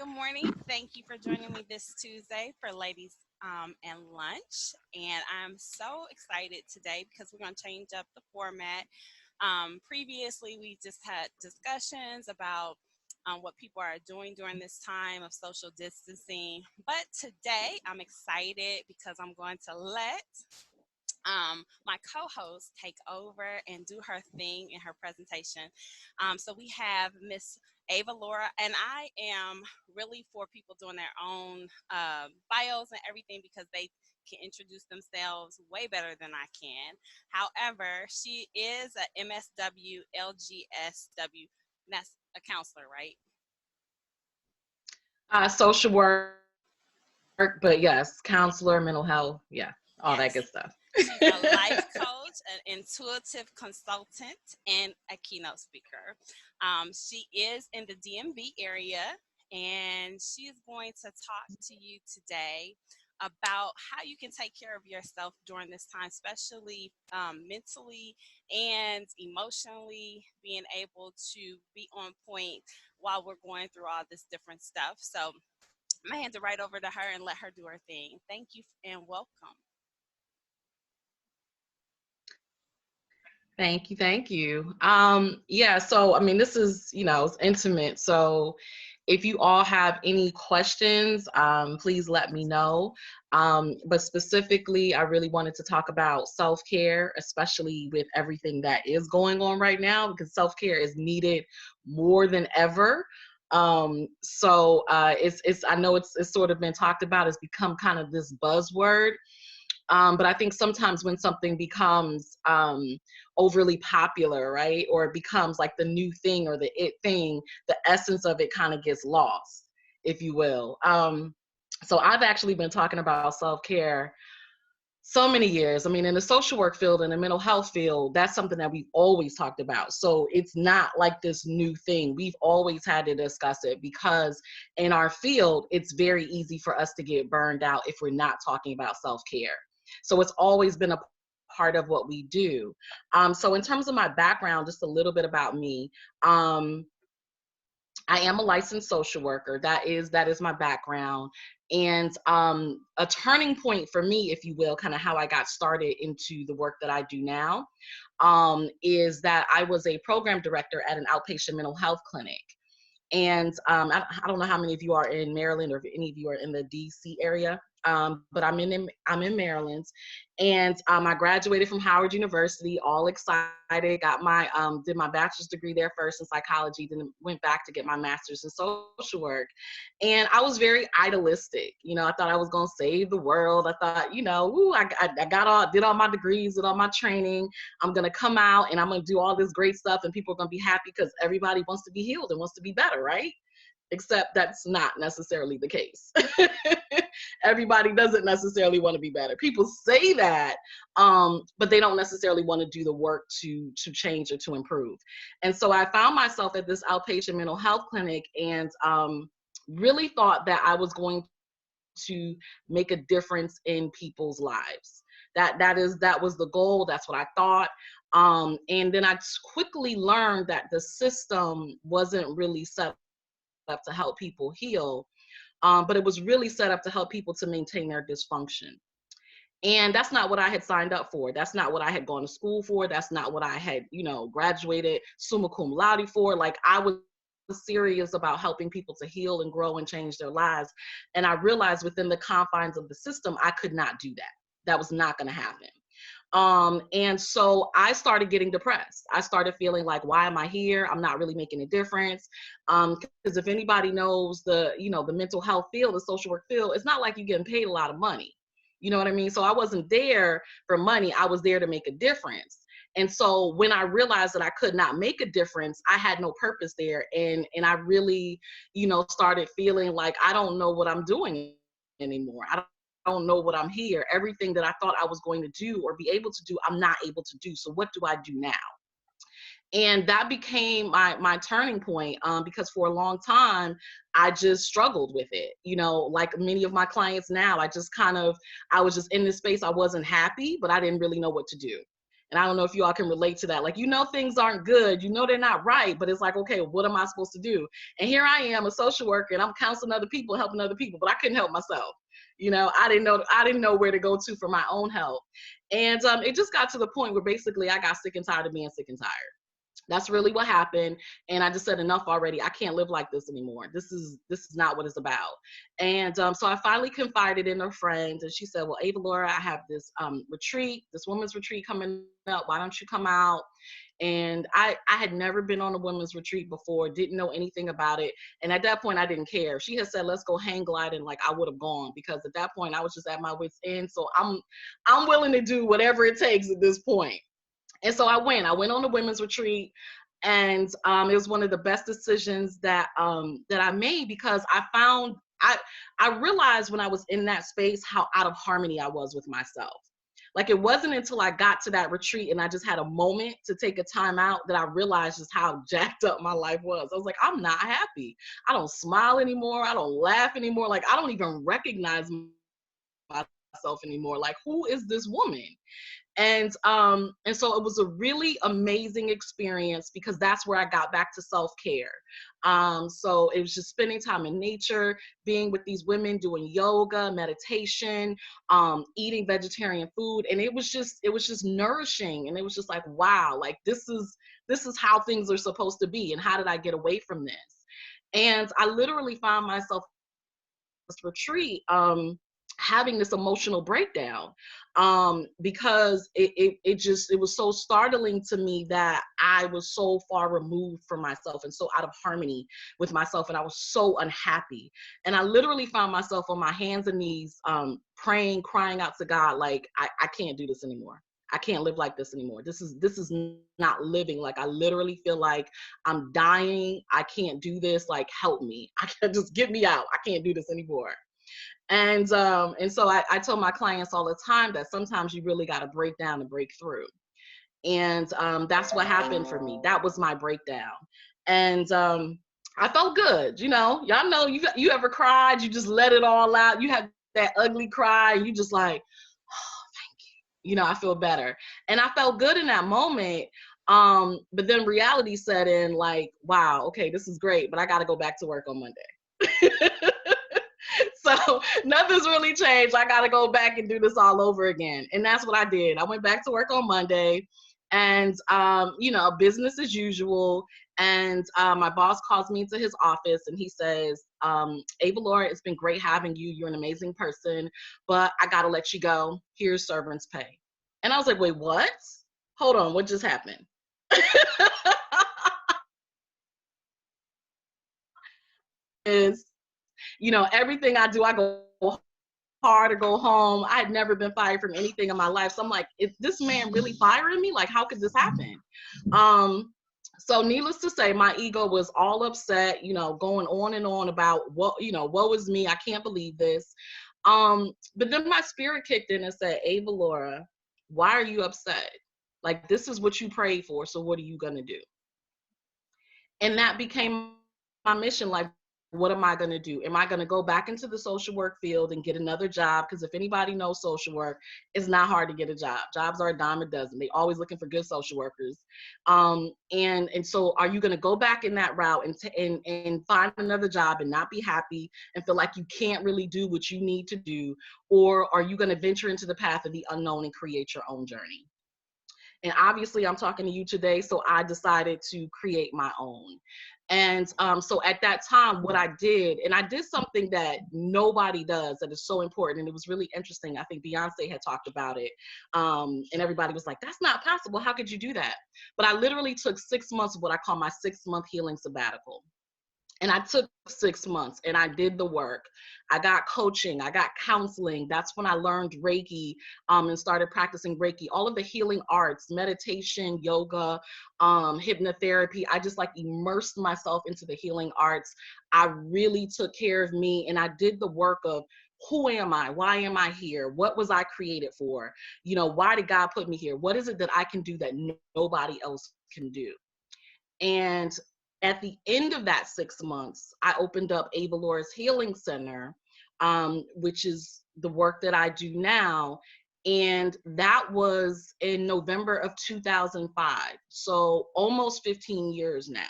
Good morning. Thank you for joining me this Tuesday for Ladies and Lunch. And I'm so excited today because we're going to change up the format. Previously, we just had discussions about what people are doing during this time of social distancing. But today, I'm excited because I'm going to let my co-host take over and do her thing in her presentation. So we have Miss Avalaura, and I am really for people doing their own bios and everything because they can introduce themselves way better than I can. However, she is a MSW LGSW, and that's a counselor, right? Social work, but yes, counselor, mental health, yeah, all that good Yes. stuff. She's a life coach, an intuitive consultant, and a keynote speaker. She is in the DMV area, and she is going to talk to you today about how you can take care of yourself during this time, especially mentally and emotionally, being able to be on point while we're going through all this different stuff. So I'm going to hand it right over to her and let her do her thing. Thank you and welcome. Thank you. Yeah, so I mean, this is, it's intimate. So if you all have any questions, please let me know. But specifically, I really wanted to talk about self-care, especially with everything that is going on right now, because self-care is needed more than ever. It's I know it's sort of been talked about, it's become kind of this buzzword. But I think sometimes when something becomes overly popular, right, or it becomes like the new thing or the it thing, the essence of it kind of gets lost, if you will. So I've actually been talking about self-care so many years. I mean, in the social work field and the mental health field, that's something that we've always talked about. So it's not like this new thing. We've always had to discuss it because in our field, it's very easy for us to get burned out if we're not talking about self-care. So it's always been a part of what we do. So in terms of my background, just a little bit about me. I am a licensed social worker. That is my background. And a turning point for me, if you will, kind of how I got started into the work that I do now, is that I was a program director at an outpatient mental health clinic. And I don't know how many of you are in Maryland or if any of you are in the DC area, but I'm in Maryland, and I graduated from Howard University, all excited. Got my did my bachelor's degree there first in psychology, then went back to get my master's in social work, and I was very idealistic. I thought I was gonna save the world. I thought, ooh, I did all my degrees, did all my training. I'm going to come out and I'm going to do all this great stuff and people are going to be happy because everybody wants to be healed and wants to be better, right? Except that's not necessarily the case. Everybody doesn't necessarily want to be better. People say that, but they don't necessarily want to do the work to change or to improve. And so I found myself at this outpatient mental health clinic and really thought that I was going to make a difference in people's lives. That was the goal. That's what I thought. And then I quickly learned that the system wasn't really set up to help people heal, but it was really set up to help people to maintain their dysfunction. And that's not what I had signed up for. That's not what I had gone to school for. That's not what I had, graduated summa cum laude for. Like, I was serious about helping people to heal and grow and change their lives. And I realized within the confines of the system, I could not do that. That was not going to happen. And so I started getting depressed. I started feeling like, why am I here? I'm not really making a difference. Because if anybody knows the mental health field, the social work field, it's not like you're getting paid a lot of money. You know what I mean? So I wasn't there for money. I was there to make a difference. And so when I realized that I could not make a difference, I had no purpose there. And I really, started feeling like I don't know what I'm doing anymore. I don't know what I'm here. Everything that I thought I was going to do or be able to do, I'm not able to do. So what do I do now? And that became my turning point, because for a long time, I just struggled with it. Like many of my clients now, I was just in this space. I wasn't happy, but I didn't really know what to do. And I don't know if you all can relate to that. Like, things aren't good, they're not right, but it's like, okay, what am I supposed to do? And here I am, a social worker, and I'm counseling other people, helping other people, but I couldn't help myself. I didn't know where to go to for my own help. And it just got to the point where basically I got sick and tired of being sick and tired. That's really what happened. And I just said, enough already. I can't live like this anymore. This is not what it's about. And so I finally confided in her friend, and she said, well, Avalaura, I have this retreat, this women's retreat coming up. Why don't you come out? And I had never been on a women's retreat before, didn't know anything about it. And at that point, I didn't care. If she had said, let's go hang gliding, like, I would have gone, because at that point I was just at my wit's end. So I'm willing to do whatever it takes at this point. And so I went on a women's retreat, and it was one of the best decisions that I made, because I realized when I was in that space how out of harmony I was with myself. Like, it wasn't until I got to that retreat and I just had a moment to take a time out that I realized just how jacked up my life was. I was like, I'm not happy. I don't smile anymore. I don't laugh anymore. Like, I don't even recognize myself anymore. Like, who is this woman? And so it was a really amazing experience, because that's where I got back to self-care. So it was just spending time in nature, being with these women, doing yoga, meditation, eating vegetarian food. And it was just nourishing. And it was just like, wow, like, this is how things are supposed to be. And how did I get away from this? And I literally found myself this retreat, having this emotional breakdown, because it was so startling to me that I was so far removed from myself and so out of harmony with myself, and I was so unhappy. And I literally found myself on my hands and knees, praying, crying out to God, like, I can't do this anymore. I can't live like this anymore. This is not living. Like, I literally feel like I'm dying. I can't do this. Like, help me. I can't, just get me out. I can't do this anymore. And so I tell my clients all the time that sometimes you really got to break down and break through. And that's what happened for me. That was my breakdown. And I felt good. Y'all know, you ever cried, you just let it all out. You have that ugly cry, and you just like, oh, I feel better. And I felt good in that moment. But then reality set in, like, wow, okay, this is great, but I got to go back to work on Monday. So nothing's really changed. I got to go back and do this all over again. And that's what I did. I went back to work on Monday, and, business as usual. And my boss calls me into his office, and he says, Avalaura, it's been great having you. You're an amazing person, but I got to let you go. Here's servant's pay. And I was like, wait, what? Hold on. What just happened? Is, everything I do, I go hard or go home. I had never been fired from anything in my life. So I'm like, is this man really firing me? Like, how could this happen? So needless to say, my ego was all upset, going on and on about what was me. I can't believe this. But then my spirit kicked in and said, Avalaura, why are you upset? Like, this is what you prayed for. So what are you going to do? And that became my mission. Like, what am I going to do? Am I going to go back into the social work field and get another job? Because if anybody knows social work, it's not hard to get a job. Jobs are a dime a dozen. They always looking for good social workers. And so are you going to go back in that route and find another job and not be happy and feel like you can't really do what you need to do? Or are you going to venture into the path of the unknown and create your own journey? And obviously, I'm talking to you today, so I decided to create my own. And so at that time, what I did, and I did something that nobody does that is so important. And it was really interesting. I think Beyonce had talked about it. And everybody was like, that's not possible. How could you do that? But I literally took 6 months of what I call my 6-month healing sabbatical. And I took 6 months and I did the work. I got coaching, I got counseling. That's when I learned Reiki, and started practicing Reiki. All of the healing arts, meditation, yoga, hypnotherapy. I just like immersed myself into the healing arts. I really took care of me, and I did the work of, who am I? Why am I here? What was I created for? Why did God put me here? What is it that I can do that nobody else can do? And at the end of that 6 months, I opened up Avalaura's Healing Center, which is the work that I do now. And that was in November of 2005. So almost 15 years now.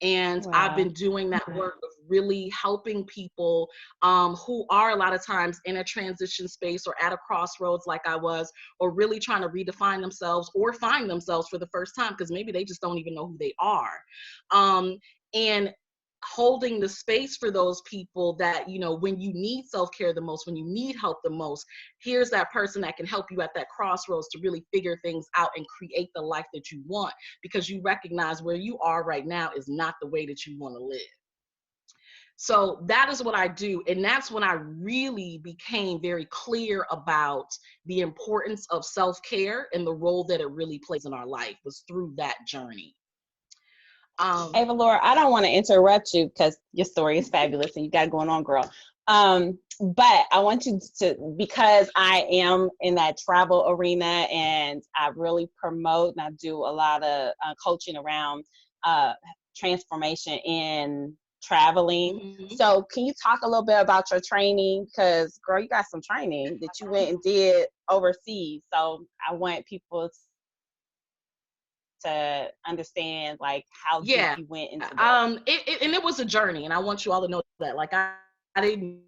And I've Wow. been doing that work of really helping people who are a lot of times in a transition space or at a crossroads like I was, or really trying to redefine themselves or find themselves for the first time, because maybe they just don't even know who they are. And holding the space for those people that, when you need self-care the most, when you need help the most, here's that person that can help you at that crossroads to really figure things out and create the life that you want, because you recognize where you are right now is not the way that you want to live. So that is what I do. And that's when I really became very clear about the importance of self-care and the role that it really plays in our life, was through that journey. Avalaura, I don't want to interrupt you because your story is fabulous and you got it going on, girl. But I want you to, because I am in that travel arena and I really promote and I do a lot of coaching around transformation in traveling. Mhm. So can you talk a little bit about your training? Because, girl, you got some training that you went and did overseas. So I want people to understand like how deep Yeah. you went into this. And it was a journey, and I want you all to know that. Like, I didn't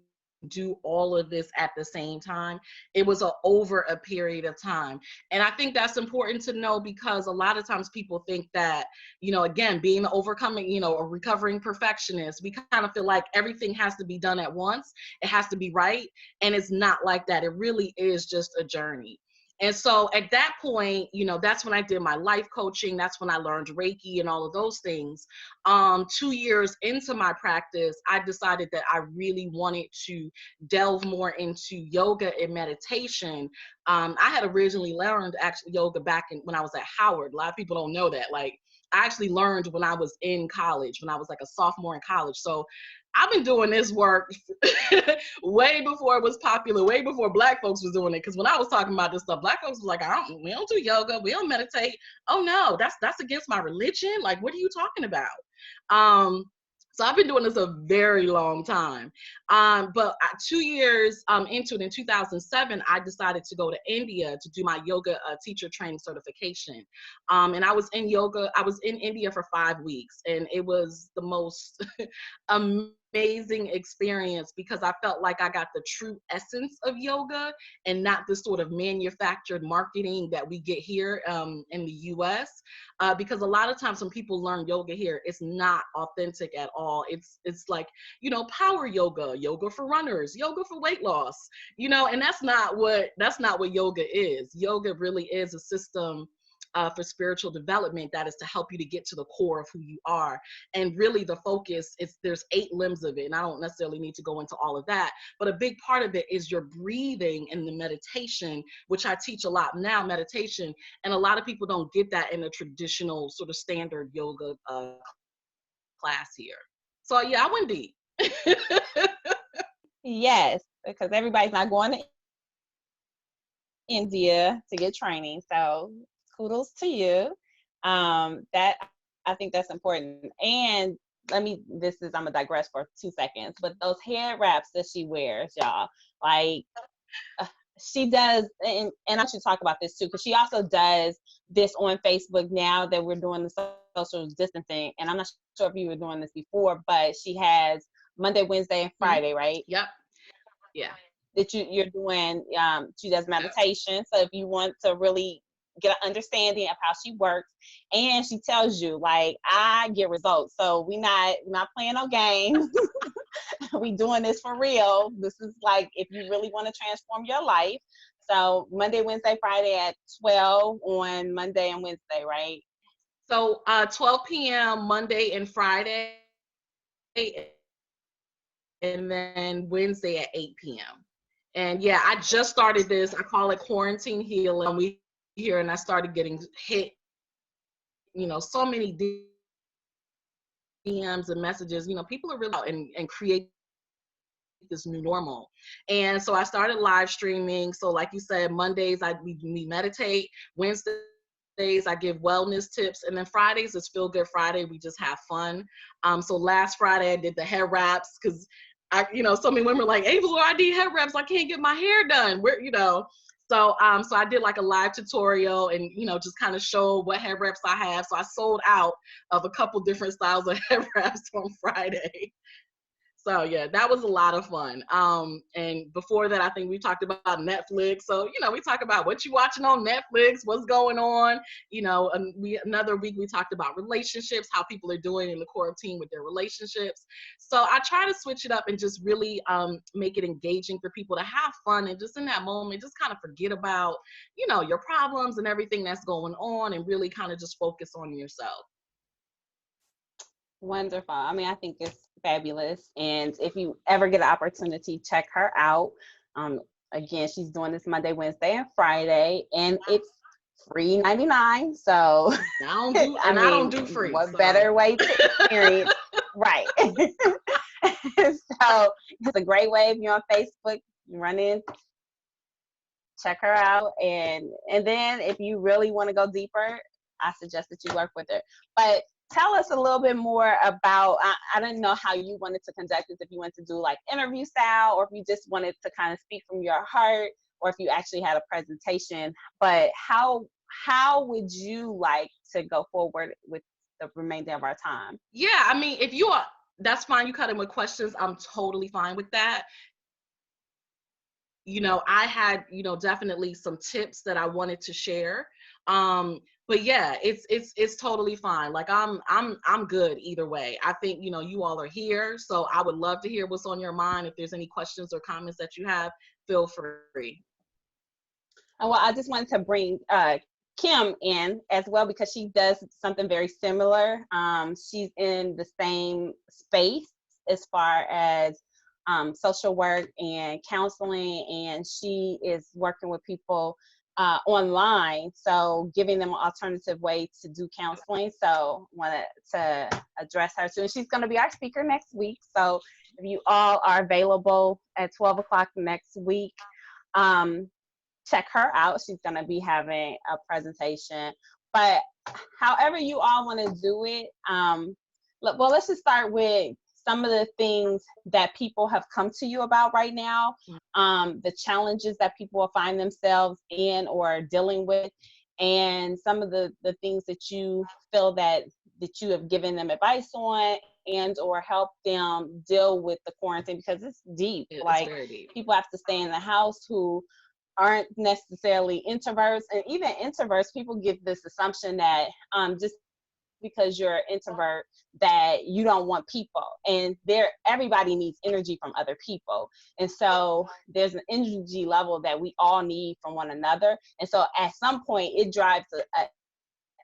do all of this at the same time. It was over a period of time. And I think that's important to know, because a lot of times people think that, again, being the overcoming, a recovering perfectionist, we kind of feel like everything has to be done at once. It has to be right. And it's not like that. It really is just a journey. And so at that point, that's when I did my life coaching. That's when I learned Reiki and all of those things. 2 years into my practice, I decided that I really wanted to delve more into yoga and meditation. I had originally learned actually yoga back when I was at Howard. A lot of people don't know that. Like, I actually learned when I was in college, when I was like a sophomore in college. So I've been doing this work way before it was popular, way before Black folks was doing it. Because when I was talking about this stuff, Black folks was like, we don't do yoga, we don't meditate. Oh no, that's against my religion. Like, what are you talking about? Um, so I've been doing this a very long time. But 2 years into it, in 2007, I decided to go to India to do my yoga teacher training certification. And I was in India for 5 weeks, and it was the most amazing experience, because I felt like I got the true essence of yoga, and not the sort of manufactured marketing that we get here in the US. Because a lot of times when people learn yoga here, it's not authentic at all. It's like, power yoga, yoga for runners, yoga for weight loss, and that's not what yoga is. Yoga really is a system for spiritual development that is to help you to get to the core of who you are. And really the focus is, there's 8 limbs of it, and I don't necessarily need to go into all of that, but a big part of it is your breathing and the meditation, which I teach a lot now, meditation. And a lot of people don't get that in a traditional sort of standard yoga class here. So yeah, I went deep. Yes, because everybody's not going to India to get training. So kudos to you. That I think that's important. And I'm gonna digress for 2 seconds, but those head wraps that she wears, y'all, like uh, she does, and I should talk about this too, because she also does this on Facebook now that we're doing the social distancing. And I'm not sure if you were doing this before, but she has Monday, Wednesday, and Mhm. Friday, right? Yep. Yeah. That you're doing. She does meditation, so if you want to really get an understanding of how she works, and she tells you like, I get results, so we not playing no games. We doing this for real. This is like, if you really want to transform your life. So Monday, Wednesday, Friday at 12 on Monday and Wednesday, right? So 12 p.m. Monday and Friday, and then Wednesday at 8 p.m. And yeah, I just started this. I call it quarantine healing. We here, and I started getting hit, so many DMs and messages. People are really out and create this new normal. And so I started live streaming. So like you said, Mondays we meditate, Wednesdays I give wellness tips, and then Fridays is Feel Good Friday. We just have fun. So last Friday I did the hair wraps, because so many women are like, Ava, I need hair wraps, I can't get my hair done. So I did like a live tutorial and, just kind of show what head wraps I have. So I sold out of a couple different styles of head wraps on Friday. So yeah, that was a lot of fun. And before that, I think we talked about Netflix. So, we talk about what you watching on Netflix, what's going on. And another week we talked about relationships, how people are doing in the quarantine with their relationships. So I try to switch it up and just really make it engaging for people to have fun and just in that moment, just kind of forget about, your problems and everything that's going on and really kind of just focus on yourself. Wonderful. I mean, I think it's fabulous. And if you ever get an opportunity, check her out. Um, Again, she's doing this Monday, Wednesday, and Friday, and it's free 99. So, I I don't mean, do free. what So. better way to experience? Right. So, it's a great way if you're on Facebook, you run in, check her out, and then if you really want to go deeper, I suggest that you work with her. But tell us a little bit more about, I didn't know how you wanted to conduct this, if you wanted to do like interview style or if you just wanted to kind of speak from your heart or if you actually had a presentation, but how would you like to go forward with the remainder of our time? Yeah, I mean, if you are, that's fine. You cut in with questions. I'm totally fine with that. I had, definitely some tips that I wanted to share. But yeah, it's totally fine. Like I'm good either way. I think, you all are here. So I would love to hear what's on your mind. If there's any questions or comments that you have, feel free. And well, I just wanted to bring Kim in as well because she does something very similar. She's in the same space as far as social work and counseling, and she is working with people online, so giving them an alternative way to do counseling. So wanted to address her too. And she's going to be our speaker next week. So if you all are available at 12 o'clock next week, check her out. She's going to be having a presentation. But however you all want to do it, well, let's just start with some of the things that people have come to you about right now, the challenges that people will find themselves in or dealing with, and some of the things that you feel that you have given them advice on and or help them deal with the quarantine, because it's deep. It's like very deep. People have to stay in the house who aren't necessarily introverts, and even introverts, people get this assumption that just because you're an introvert that you don't want people, and everybody needs energy from other people, and so there's an energy level that we all need from one another, and so at some point it drives a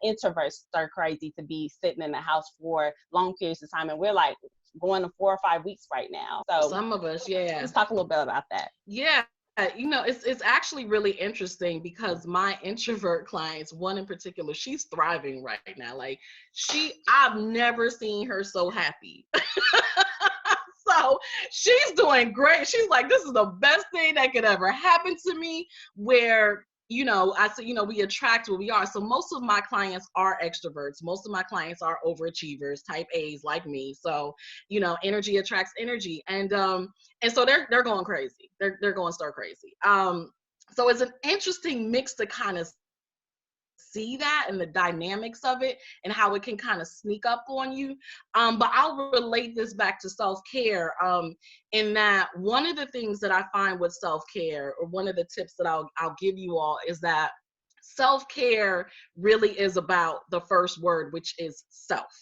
introvert stir crazy to be sitting in the house for long periods of time, and we're like going to 4 or 5 weeks right now. So Some of us, yeah. Let's talk a little bit about that. Yeah. It's actually really interesting because my introvert clients, one in particular, she's thriving right now. Like I've never seen her so happy. So she's doing great. She's like, this is the best thing that could ever happen to me, where I said, we attract what we are. So most of my clients are extroverts. Most of my clients are overachievers, type A's like me. So, energy attracts energy. And so they're going crazy. They're going stir crazy. So it's an interesting mix to kind of see that and the dynamics of it and how it can kind of sneak up on you. But I'll relate this back to self-care, in that one of the things that I find with self-care, or one of the tips that I'll give you all, is that self-care really is about the first word, which is self.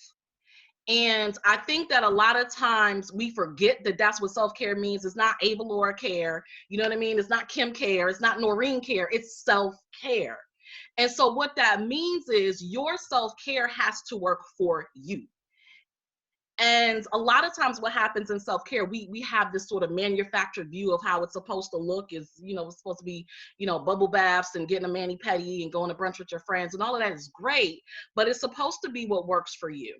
And I think that a lot of times we forget that that's what self-care means. It's not Avalaura care. You know what I mean? It's not Kim care. It's not Noreen care. It's self-care. And so what that means is your self-care has to work for you. And a lot of times what happens in self-care, we have this sort of manufactured view of how it's supposed to look. Is, it's supposed to be, bubble baths and getting a mani-pedi and going to brunch with your friends, and all of that is great, but it's supposed to be what works for you.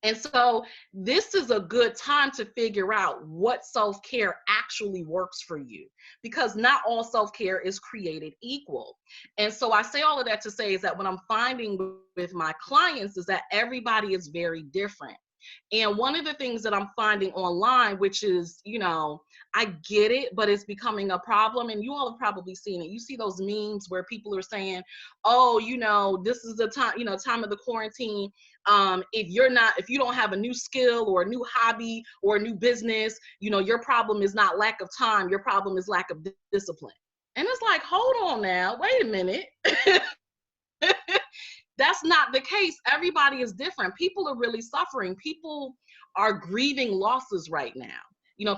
And so this is a good time to figure out what self-care actually works for you, because not all self-care is created equal. And so I say all of that to say is that what I'm finding with my clients is that everybody is very different. And one of the things that I'm finding online, which is, I get it, but it's becoming a problem. And you all have probably seen it. You see those memes where people are saying, oh, this is the time, time of the quarantine. If you don't have a new skill or a new hobby or a new business, your problem is not lack of time. Your problem is lack of discipline. And it's like, hold on now, wait a minute. That's not the case. Everybody is different. People are really suffering. People are grieving losses right now.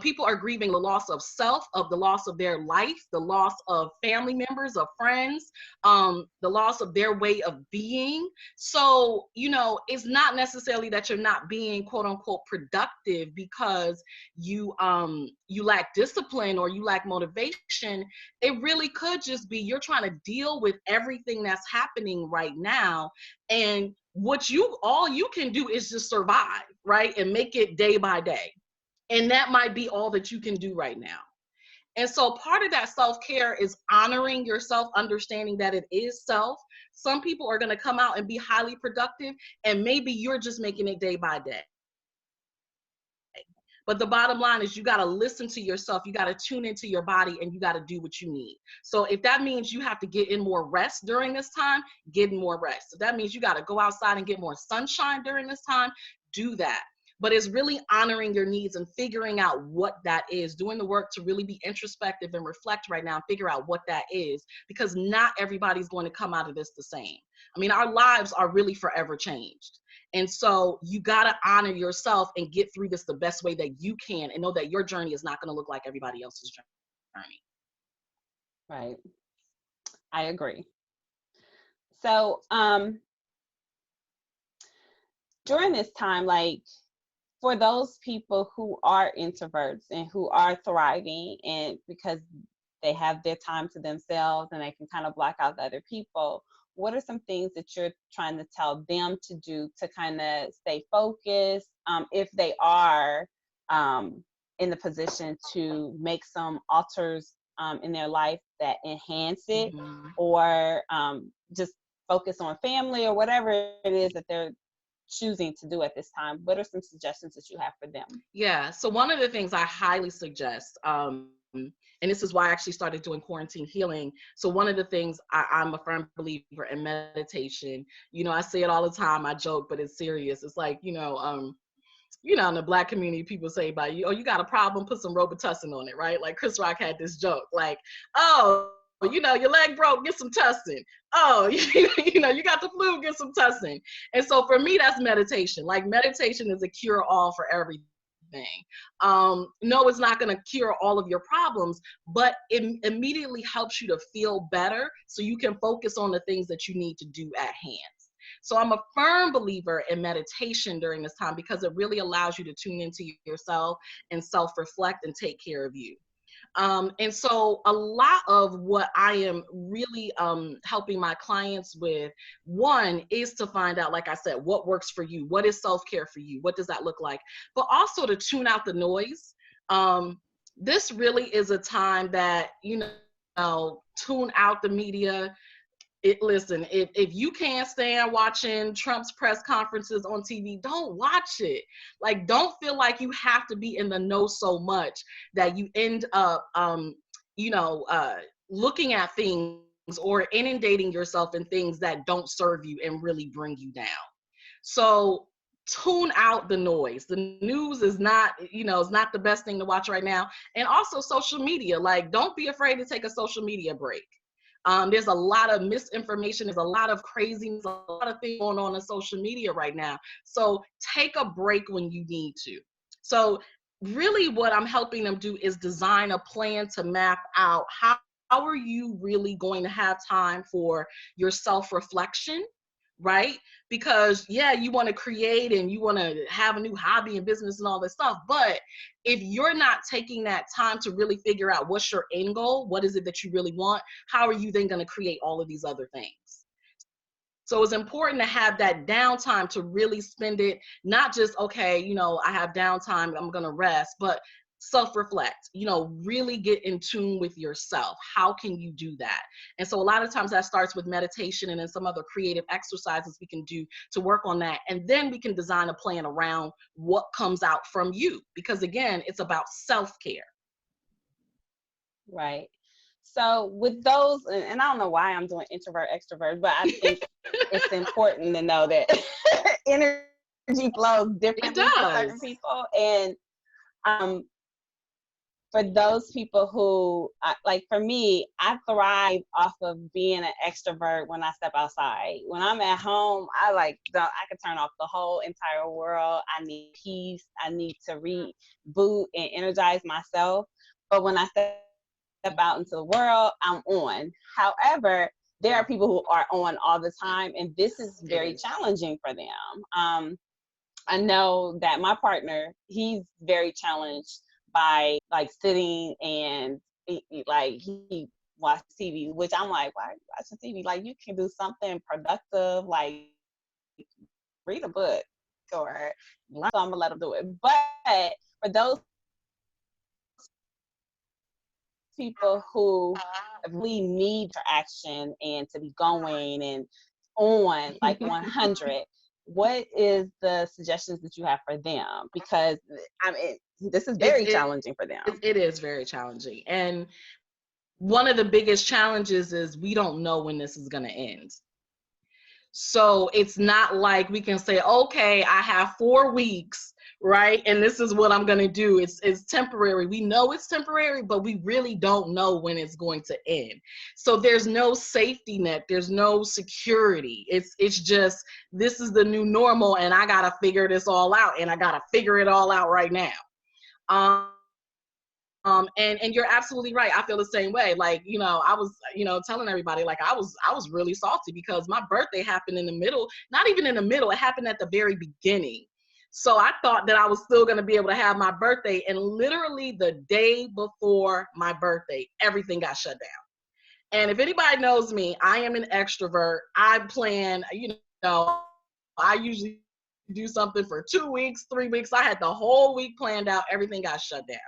People are grieving the loss of self, of the loss of their life, the loss of family members, of friends, the loss of their way of being. So, it's not necessarily that you're not being quote unquote productive because you lack discipline or you lack motivation. It really could just be you're trying to deal with everything that's happening right now, and all you can do is just survive, right, and make it day by day. And that might be all that you can do right now. And so part of that self-care is honoring yourself, understanding that it is self. Some people are going to come out and be highly productive, and maybe you're just making it day by day. But the bottom line is you got to listen to yourself. You got to tune into your body, and you got to do what you need. So if that means you have to get in more rest during this time, get in more rest. If that means you got to go outside and get more sunshine during this time, do that. But it's really honoring your needs and figuring out what that is, doing the work to really be introspective and reflect right now and figure out what that is, because not everybody's going to come out of this the same. I mean, our lives are really forever changed. And so you got to honor yourself and get through this the best way that you can, and know that your journey is not going to look like everybody else's journey. Right. I agree. So, during this time, like, for those people who are introverts and who are thriving, and because they have their time to themselves and they can kind of block out the other people, what are some things that you're trying to tell them to do to kind of stay focused, if they are in the position to make some alters in their life that enhance it, Mm-hmm. or just focus on family or whatever it is that they're choosing to do at this time? What are some suggestions that you have for them? Yeah. So one of the things I highly suggest, and this is why I actually started doing quarantine healing. So one of the things I'm a firm believer in meditation. I say it all the time. I joke, but it's serious. It's like, in the Black community, people say about you, oh, you got a problem, put some Robitussin on it, right? Like Chris Rock had this joke, like, oh, your leg broke, get some Tussin. Oh, you got the flu, get some Tussin. And so for me, that's meditation. Like meditation is a cure all for everything. No, it's not going to cure all of your problems, but it immediately helps you to feel better so you can focus on the things that you need to do at hand. So I'm a firm believer in meditation during this time because it really allows you to tune into yourself and self-reflect and take care of you. And so a lot of what I am really helping my clients with, one, is to find out, like I said, what works for you. What is self-care for you? What does that look like? But also to tune out the noise. This really is a time that, tune out the media. Listen, if you can't stand watching Trump's press conferences on TV, don't watch it. Like, don't feel like you have to be in the know so much that you end up, looking at things or inundating yourself in things that don't serve you and really bring you down. So tune out the noise. The news is not, is not the best thing to watch right now. And also social media. Like, don't be afraid to take a social media break. There's a lot of misinformation. There's a lot of craziness, a lot of things going on social media right now. So take a break when you need to. So really what I'm helping them do is design a plan to map out how are you really going to have time for your self-reflection, right? Because yeah, you want to create and you want to have a new hobby and business and all this stuff, but if you're not taking that time to really figure out what's your end goal, what is it that you really want, how are you then going to create all of these other things? So it's important to have that downtime to really spend it, not just, okay, I have downtime, I'm going to rest, but self-reflect, really get in tune with yourself. How can you do that? And so a lot of times that starts with meditation and then some other creative exercises we can do to work on that. And then we can design a plan around what comes out from you. Because again, it's about self-care. Right. So with those, and I don't know why I'm doing introvert, extrovert, but I think it's important to know that energy flows It differently for does. certain people. And um, for those people who, like for me, I thrive off of being an extrovert when I step outside. When I'm at home, I can turn off the whole entire world. I need peace. I need to reboot and energize myself. But when I step out into the world, I'm on. However, there are people who are on all the time, and this is very challenging for them. I know that my partner, he's very challenged by like sitting and he watch TV, which I'm like, why are you watching TV? Like you can do something productive, like read a book or learn. So I'm gonna let him do it. But for those people who really need action and to be going and on like 100, what is the suggestions that you have for them? Because I mean, this is very challenging for them. It is very challenging. And one of the biggest challenges is we don't know when this is going to end. So it's not like we can say, okay, I have 4 weeks, right? And this is what I'm going to do. It's temporary. We know it's temporary, but we really don't know when it's going to end. So there's no safety net. There's no security. It's just, this is the new normal and I got to figure this all out and I got to figure it all out right now. And you're absolutely right. I feel the same way. Like, I was, telling everybody, like, I was really salty because my birthday happened in the middle, not even in the middle, it happened at the very beginning. So I thought that I was still going to be able to have my birthday. And literally the day before my birthday, everything got shut down. And if anybody knows me, I am an extrovert. I plan, I usually do something for 2 weeks, 3 weeks. I had the whole week planned out. Everything got shut down.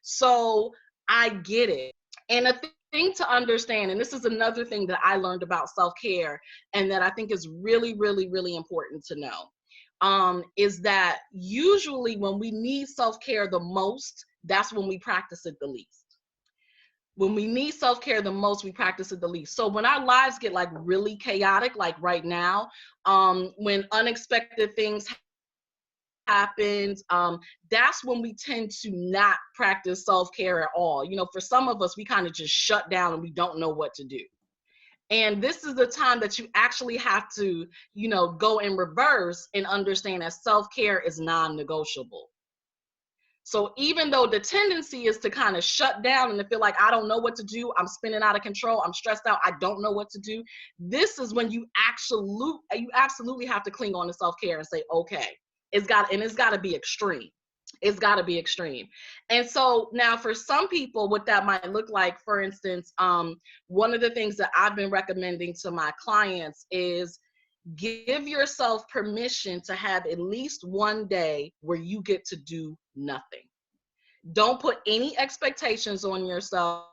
So I get it. And a thing to understand, and this is another thing that I learned about self-care and that I think is really, really, really important to know, is that usually when we need self-care the most, that's when we practice it the least. When we need self-care the most, we practice it the least. So when our lives get like really chaotic, like right now, when unexpected things happens, that's when we tend to not practice self-care at all. For some of us, we kind of just shut down and we don't know what to do. And this is the time that you actually have to, go in reverse and understand that self-care is non-negotiable. So even though the tendency is to kind of shut down and to feel like I don't know what to do, I'm spinning out of control, I'm stressed out, I don't know what to do, this is when you absolutely have to cling on to self-care and say, okay, it's got to be extreme. It's got to be extreme. And so now for some people, what that might look like, for instance, one of the things that I've been recommending to my clients is give yourself permission to have at least one day where you get to do nothing. Don't put any expectations on yourself.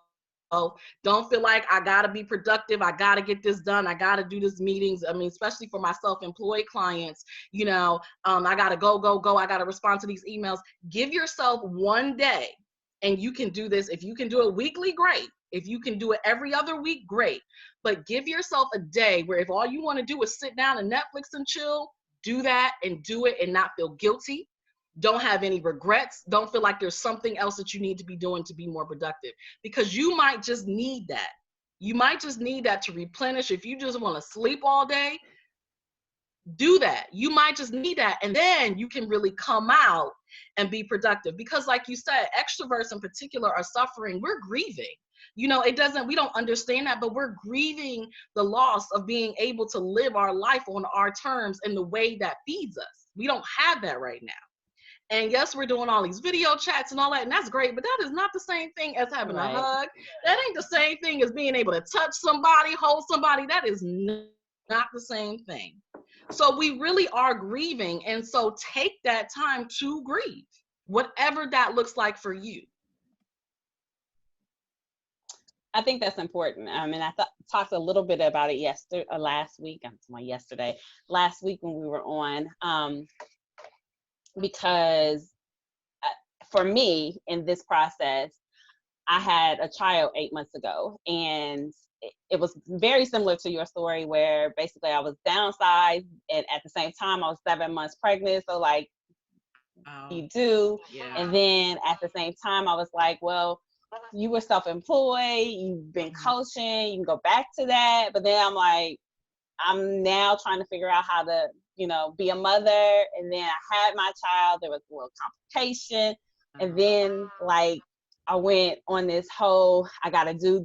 Don't feel like I got to be productive. I got to get this done. I got to do these meetings. I mean, especially for my self-employed clients, I got to go. I got to respond to these emails. Give yourself one day and you can do this. If you can do it weekly, great. If you can do it every other week, great. But give yourself a day where if all you want to do is sit down and Netflix and chill, do that and do it and not feel guilty. Don't have any regrets. Don't feel like there's something else that you need to be doing to be more productive, because you might just need that. You might just need that to replenish. If you just want to sleep all day, do that. You might just need that. And then you can really come out and be productive. Because like you said, extroverts in particular are suffering. We're grieving. We don't understand that, but we're grieving the loss of being able to live our life on our terms in the way that feeds us. We don't have that right now. And yes, we're doing all these video chats and all that, and that's great, but that is not the same thing as having a hug. That ain't the same thing as being able to touch somebody, hold somebody. That is not the same thing. So we really are grieving. And so take that time to grieve. whatever that looks like for you. I think that's important. I mean, I talked a little bit about it last week. Last week when we were on, because for me in this process, I had a child 8 months ago, and it was very similar to your story, where basically I was downsized, and at the same time I was 7 months pregnant. So like, you do, Yeah. and then at the same time I was like, well, you were self-employed, you've been coaching, you can go back to that. But then I'm like, I'm now trying to figure out how to, be a mother. And then I had my child, there was a little complication. And then like I went on this whole, I gotta do.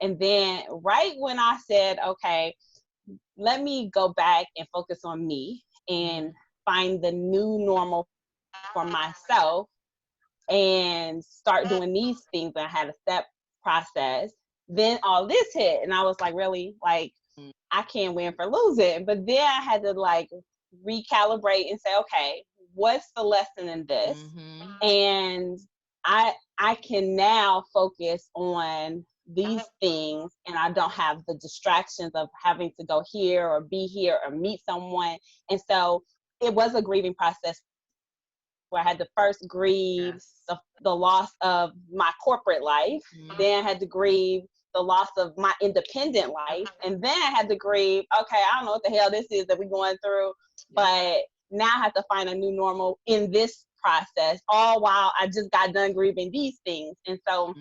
And then right when I said, okay, let me go back and focus on me and find the new normal for myself and start doing these things, and I had a step process, then all this hit, and I was like, really, like, I can't win for losing. But then I had to like recalibrate and say, okay, what's the lesson in this? And I can now focus on these things, and I don't have the distractions of having to go here or be here or meet someone. And so it was a grieving process where I had to first grieve the loss of my corporate life. Then I had to grieve the loss of my independent life. And then I had to grieve, okay, I don't know what the hell this is that we're going through, but now I have to find a new normal in this process, all while I just got done grieving these things. And so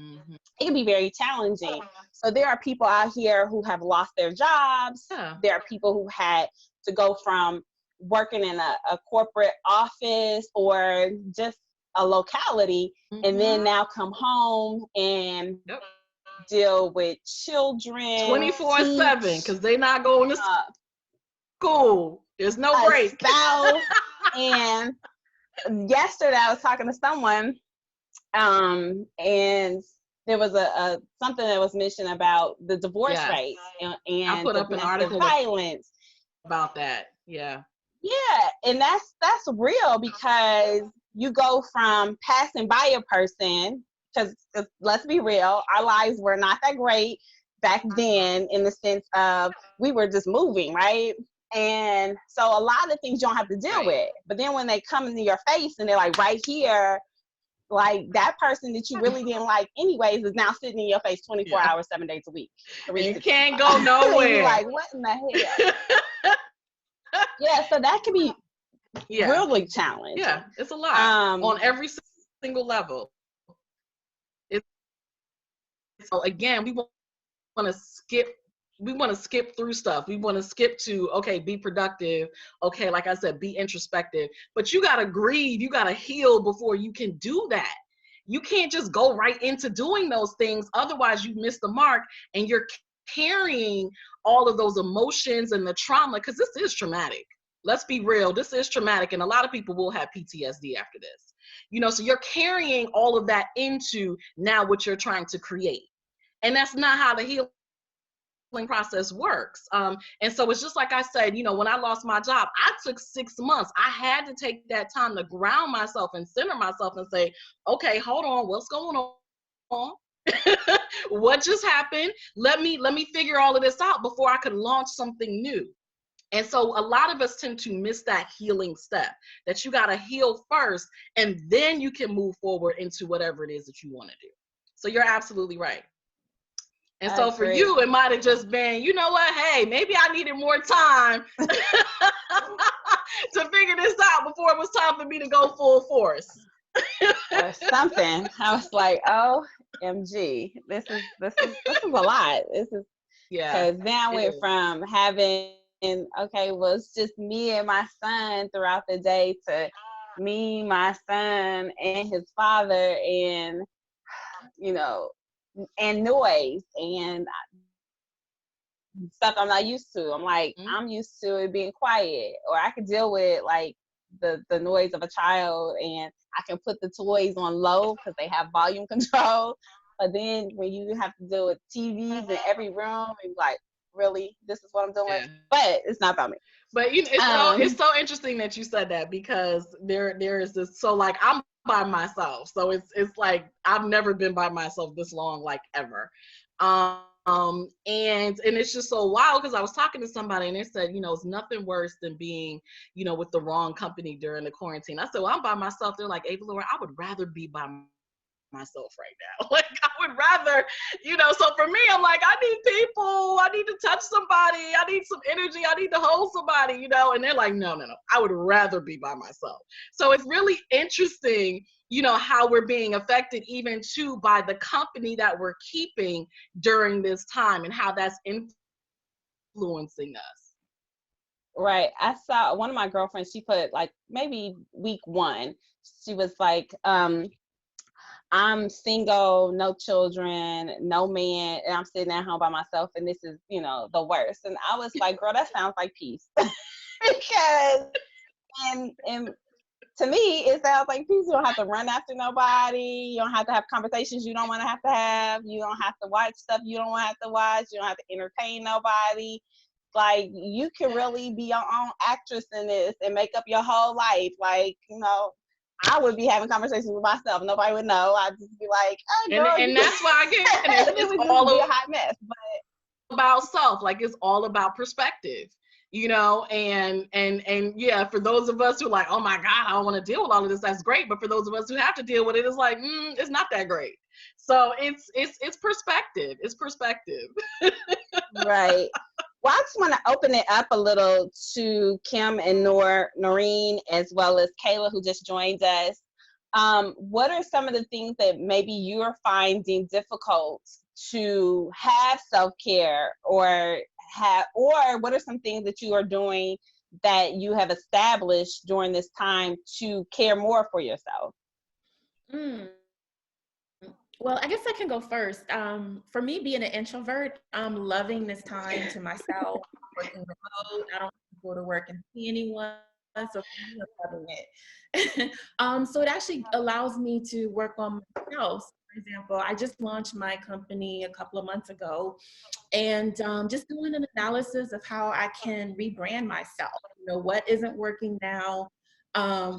it can be very challenging. So there are people out here who have lost their jobs. There are people who had to go from working in a corporate office or just a locality, and then now come home and deal with children 24/7, because they're not going to school. There's no break. Spouse. And yesterday I was talking to someone, and there was a something that was mentioned about the divorce rates and I put up an article violence about that. Yeah, and that's real, because you go from passing by a person, because let's be real, our lives were not that great back then, in the sense of we were just moving, right? And so a lot of things you don't have to deal with. But then when they come into your face and they're like right here, like that person that you really didn't like anyways is now sitting in your face 24 hours, 7 days a week. You can't go nowhere. You're like, what in the hell? So that can be really challenging. Yeah, it's a lot on every single level. So again, we want to skip through stuff. We want to skip to, okay, be productive. Okay, like I said, be introspective. But you got to grieve. You got to heal before you can do that. You can't just go right into doing those things. Otherwise, you miss the mark, and you're carrying all of those emotions and the trauma, because this is traumatic. Let's be real. This is traumatic, and a lot of people will have PTSD after this. So you're carrying all of that into now what you're trying to create. And that's not how the healing process works. And so it's just like I said, when I lost my job, I took 6 months. I had to take that time to ground myself and center myself and say, okay, hold on, what's going on? What just happened? Let me figure all of this out before I could launch something new. And so a lot of us tend to miss that healing step, that you got to heal first, and then you can move forward into whatever it is that you want to do. So you're absolutely right. And so for you, it might have just been, you know what, hey, maybe I needed more time to figure this out before it was time for me to go full force. Or something. I was like, OMG, this is a lot. This is, because then I went from having, okay, well, it's just me and my son throughout the day, to me, my son, and his father, and and noise and stuff I'm not used to. I'm like, I'm used to it being quiet, or I could deal with like the noise of a child, and I can put the toys on low because they have volume control. But then when you have to deal with TVs in every room, and like, really, this is what I'm doing? But it's not about me. But it's so interesting that you said that, because there is this. So like, I'm by myself. So it's like I've never been by myself this long, like ever. And it's just so wild because I was talking to somebody and they said, it's nothing worse than being, with the wrong company during the quarantine. I said, well, I'm by myself. They're like, Avalaura, I would rather be by myself right now. Like I would rather, so for me, I'm like, I need people, I need to touch somebody, I need some energy, I need to hold somebody, and they're like, no, I would rather be by myself. So it's really interesting, how we're being affected even too by the company that we're keeping during this time and how that's influencing us. Right. I saw one of my girlfriends, she put like maybe week 1, she was like, I'm single, no children, no man, and I'm sitting at home by myself, and this is, the worst. And I was like, girl, that sounds like peace. Because, and to me, it sounds like peace. You don't have to run after nobody. You don't have to have conversations you don't want to have. You don't have to watch stuff you don't want to have to watch. You don't have to entertain nobody. Like, you can really be your own actress in this and make up your whole life. Like, I would be having conversations with myself. Nobody would know. I'd just be like, oh, girl. And that's why, again, it would just be a hot mess. But about self. Like, it's all about perspective. And yeah, for those of us who are like, oh my God, I don't want to deal with all of this, that's great. But for those of us who have to deal with it, it's like, it's not that great. So it's perspective. It's perspective. Right. Well, I just want to open it up a little to Kim and Noreen, as well as Kayla, who just joined us. What are some of the things that maybe you're finding difficult to have self-care, or what are some things that you are doing that you have established during this time to care more for yourself? Well, I guess I can go first. For me, being an introvert, I'm loving this time to myself, working remote. I don't have to go to work and see anyone. So for me, I'm loving it. So it actually allows me to work on myself. For example, I just launched my company a couple of months ago, and just doing an analysis of how I can rebrand myself. What isn't working now?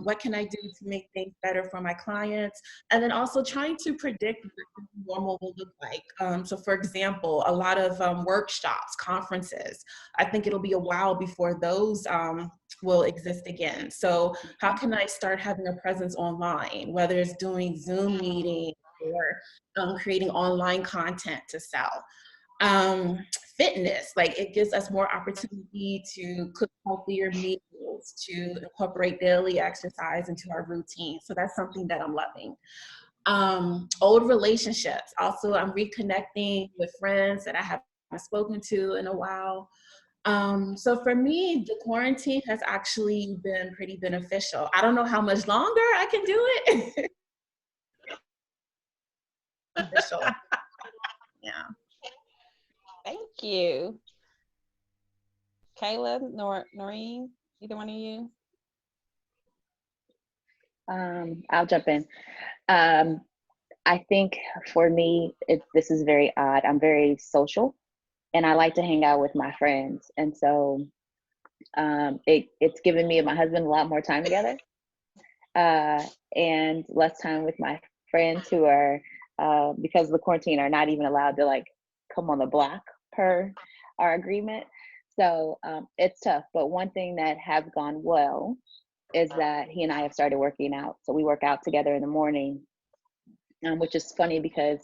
What can I do to make things better for my clients? And then also trying to predict what normal will look like. So for example, a lot of workshops, conferences, I think it'll be a while before those will exist again. So how can I start having a presence online, whether it's doing Zoom meetings or creating online content to sell? Fitness, like it gives us more opportunity to cook healthier meals, to incorporate daily exercise into our routine. So that's something that I'm loving. Old relationships, also I'm reconnecting with friends that I haven't spoken to in a while. So for me, the quarantine has actually been pretty beneficial. I don't know how much longer I can do it. Beneficial. Yeah. Thank you. Kayla, Noreen, either one of you? I'll jump in. I think for me, this is very odd. I'm very social, and I like to hang out with my friends, and so it's given me and my husband a lot more time together, and less time with my friends who are, because of the quarantine, are not even allowed to like come on the block per our agreement. So it's tough. But one thing that has gone well is that he and I have started working out. So we work out together in the morning, which is funny because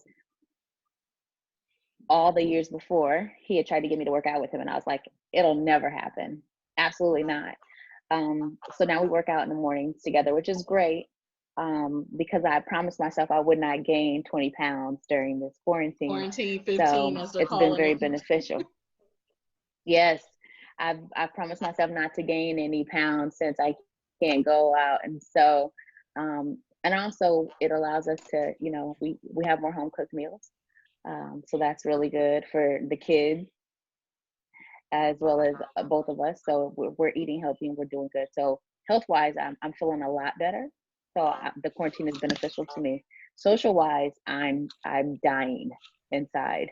all the years before, he had tried to get me to work out with him, and I was like, it'll never happen. Absolutely not. So now we work out in the mornings together, which is great, because I promised myself I would not gain 20 pounds during this quarantine. Quarantine 15, so as they're it's been very it. beneficial. Yes, I've promised myself not to gain any pounds since I can't go out, and so and also it allows us to, we have more home cooked meals, so that's really good for the kids as well as both of us. So we're eating healthy and we're doing good. So health wise, I'm feeling a lot better. So the quarantine is beneficial to me. Social wise, I'm dying inside.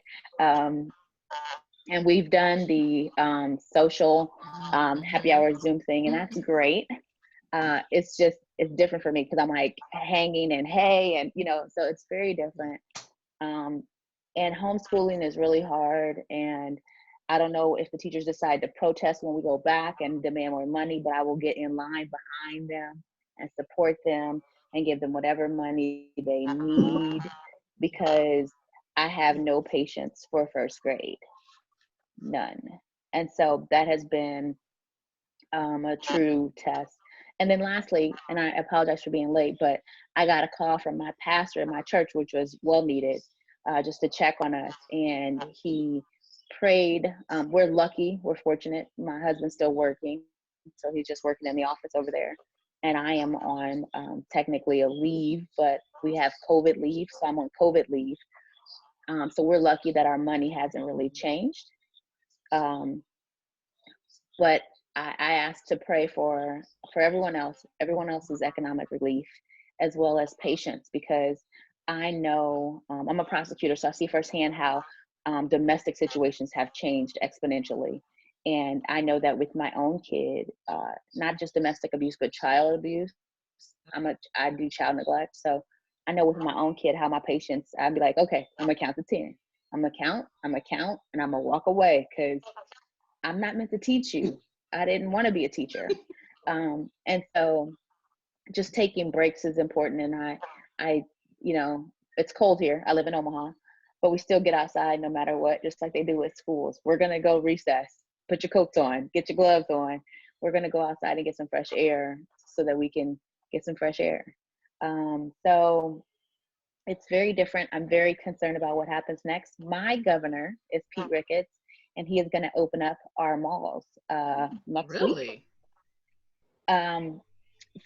And we've done the social happy hour Zoom thing, and that's great. It's just it's different for me because I'm like hanging and hey, and so it's very different. Um, and homeschooling is really hard. And I don't know if the teachers decide to protest when we go back and demand more money, but I will get in line behind them and support them and give them whatever money they need, because I have no patience for first grade, none. And so that has been a true test. And then lastly, and I apologize for being late, but I got a call from my pastor in my church, which was well needed, just to check on us. And he prayed. We're lucky, we're fortunate. My husband's still working, so he's just working in the office over there. And I am on technically a leave, but we have COVID leave, so I'm on COVID leave. So we're lucky that our money hasn't really changed. Um, but I asked to pray for everyone else's economic relief, as well as patience, because I know I'm a prosecutor, so I see firsthand how domestic situations have changed exponentially. And I know that with my own kid, not just domestic abuse, but child abuse. I do child neglect. So I know with my own kid how my patience, I'd be like, okay, I'm gonna count to 10. I'm gonna count, and I'm gonna walk away, because I'm not meant to teach you. I didn't want to be a teacher. And so just taking breaks is important. And I, it's cold here. I live in Omaha, but we still get outside no matter what, just like they do at schools. We're going to go recess, put your coats on, get your gloves on. We're going to go outside and get some fresh air so that we can get some fresh air. So it's very different. I'm very concerned about what happens next. My governor is Pete Ricketts, and he is going to open up our malls next week.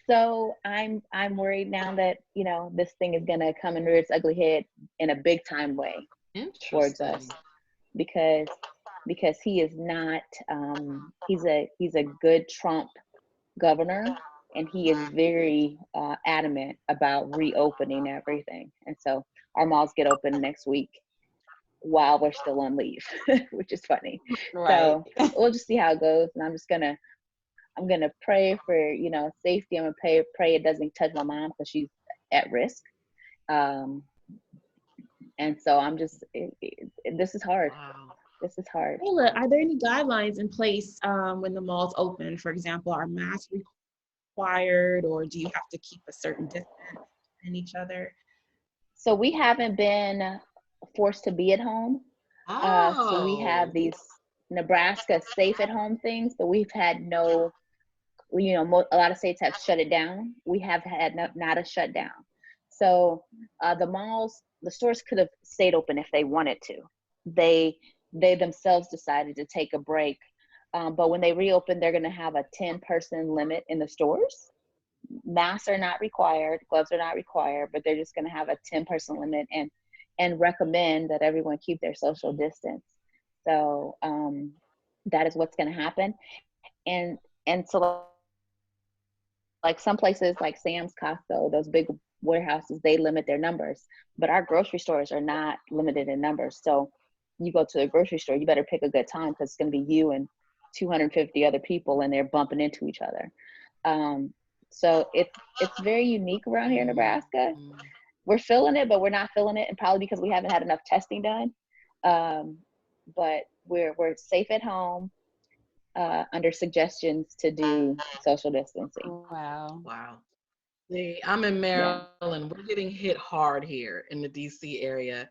So I'm worried now that this thing is going to come and rear its ugly head in a big time way towards us, because he is not he's a good Trump governor, and he is very adamant about reopening everything. And so our malls get open next week while we're still on leave, which is funny. Right. So we'll just see how it goes. And I'm gonna pray for safety. I'm gonna pray it doesn't touch my mom, because she's at risk. And so I'm just this is hard. Wow. This is hard. Taylor, are there any guidelines in place when the malls open? For example, are masks required, or do you have to keep a certain distance in each other? So we haven't been forced to be at home. So we have these Nebraska safe at home things, but we've had no, a lot of states have shut it down. We have had not a shutdown. So the stores could have stayed open if they wanted to. They themselves decided to take a break. But when they reopen, they're going to have a 10-person limit in the stores. Masks are not required, gloves are not required, but they're just going to have a 10-person limit and recommend that everyone keep their social distance. So that is what's going to happen. And so like some places like Sam's, Costco, those big warehouses, they limit their numbers, but our grocery stores are not limited in numbers. So you go to a grocery store, you better pick a good time, because it's going to be you and 250 other people, and they're bumping into each other. So it's very unique around here in Nebraska. We're feeling it, but we're not feeling it, and probably because we haven't had enough testing done. But we're safe at home, under suggestions to do social distancing. Wow. See, I'm in Maryland. Yeah. We're getting hit hard here in the DC area.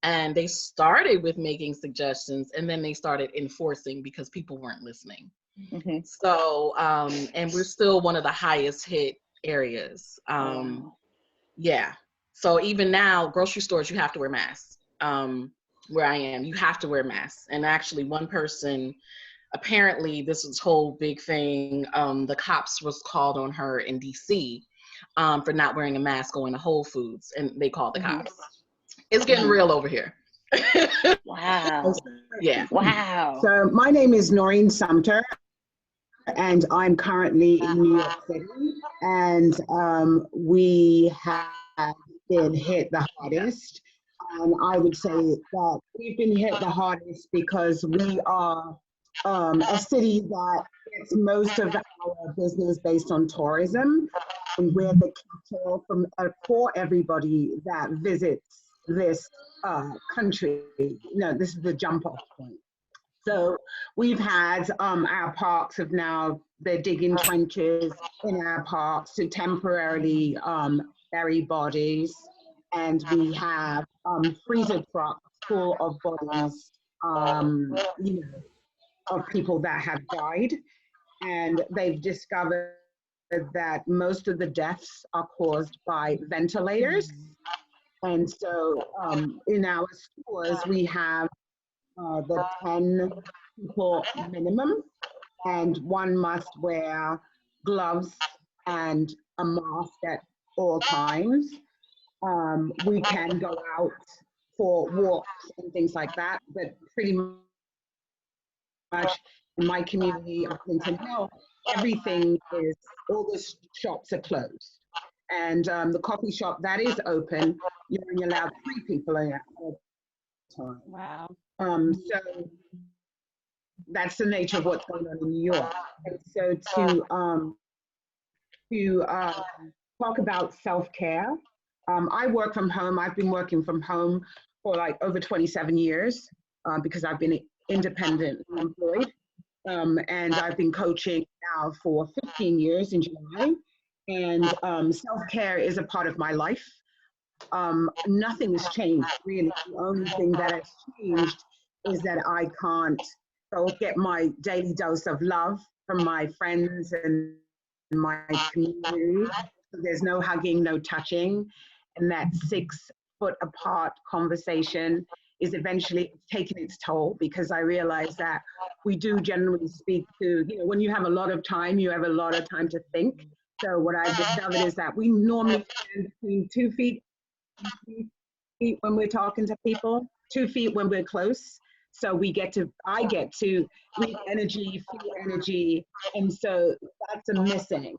And they started with making suggestions, and then they started enforcing because people weren't listening. Mm-hmm. So, and we're still one of the highest hit areas. Yeah. So even now, grocery stores, you have to wear masks. Where I am, you have to wear masks. And actually, one person, apparently, this was whole big thing. The cops was called on her in DC for not wearing a mask going to Whole Foods, and they called the cops. It's getting real over here. Wow. Yeah. Wow. So my name is Noreen Sumter, and I'm currently in New York City, and we have been hit the hardest. And I would say that we've been hit the hardest because we are a city that gets most of our business based on tourism, and we're the capital for everybody that visits this country. This is the jump off point. So we've had our parks have now, they're digging trenches in our parks to temporarily bury bodies. And we have freezer trucks full of bodies, of people that have died. And they've discovered that most of the deaths are caused by ventilators. And so in our stores, we have the 10 people minimum, and one must wear gloves and a mask at all times. We can go out for walks and things like that, but pretty much in my community of Clinton Hill, everything is, all the shops are closed. And the coffee shop that is open, you're only allowed 3 people in at a time. Wow. So that's the nature of what's going on in New York. And so to talk about self-care, I work from home. I've been working from home for like over 27 years because I've been independent employed. And I've been coaching now for 15 years in July. And self-care is a part of my life. Nothing has changed, really. The only thing that has changed is that I can't go get my daily dose of love from my friends and my community. So there's no hugging, no touching. And that 6-foot apart conversation is eventually taking its toll, because I realize that we do generally speak to, when you have a lot of time, you have a lot of time to think. So what I've discovered is that we normally stand between 2 feet when we're talking to people, 2 feet when we're close. So I get to read energy, feel energy. And so that's a missing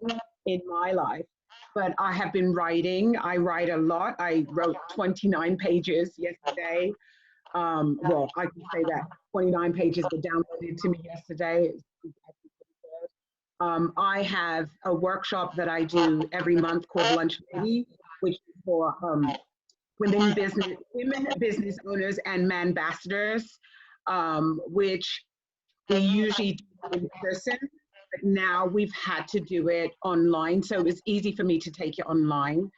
in my life. But I have been writing. I write a lot. I wrote 29 pages yesterday. Well, I can say that 29 pages were downloaded to me yesterday. I have a workshop that I do every month called Lunch Lady, which is for women business owners and man ambassadors, which we usually do in person, but now we've had to do it online. So it's easy for me to take it online.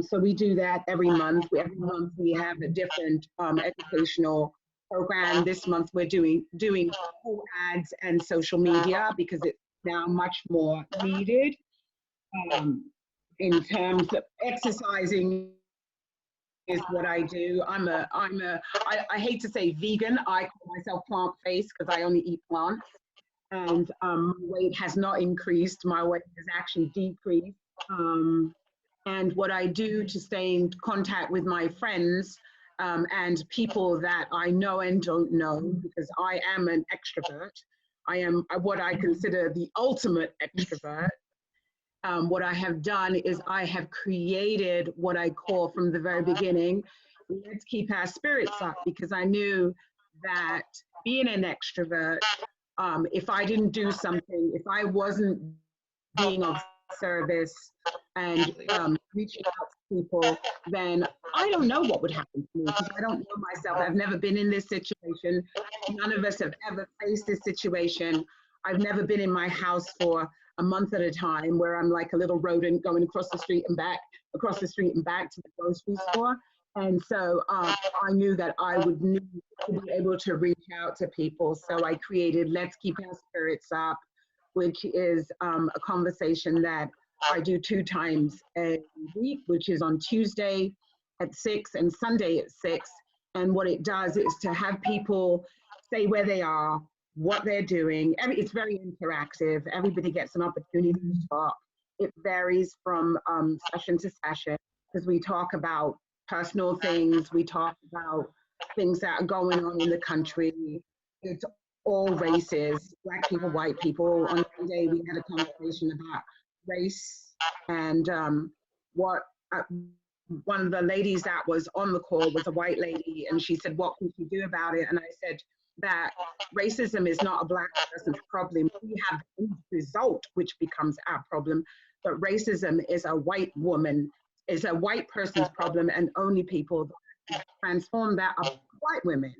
So we do that every month. Every month we have a different educational program. This month we're doing full ads and social media because it's now much more needed. In terms of exercising is what I do. I hate to say vegan. I call myself plant-based because I only eat plants. And my weight has not increased. My weight has actually decreased. And what I do to stay in contact with my friends and people that I know and don't know, because I am an extrovert. I am what I consider the ultimate extrovert. What I have done is I have created what I call from the very beginning, let's keep our spirits up, because I knew that being an extrovert, if I didn't do something, if I wasn't being of service and reaching out to people, then I don't know what would happen to me, because I don't know myself. I've never been in this situation. None of us have ever faced this situation. I've never been in my house for a month at a time where I'm like a little rodent going across the street and back to the grocery store. And so I knew that I would need to be able to reach out to people. So I created Let's Keep Our Spirits Up, which is a conversation that I do 2 times a week, which is on Tuesday at 6 and Sunday at 6. And what it does is to have people say where they are, what they're doing. It's very interactive. Everybody gets an opportunity to talk. It varies from session to session, because we talk about personal things. We talk about things that are going on in the country. It's all races, Black people, white people. On Monday, we had a conversation about race and one of the ladies that was on the call was a white lady, and she said, what can she do about it? And I said, that racism is not a Black person's problem. We have the end result, which becomes our problem. But racism is a white woman, is a white person's problem, and only people that transform that are white women.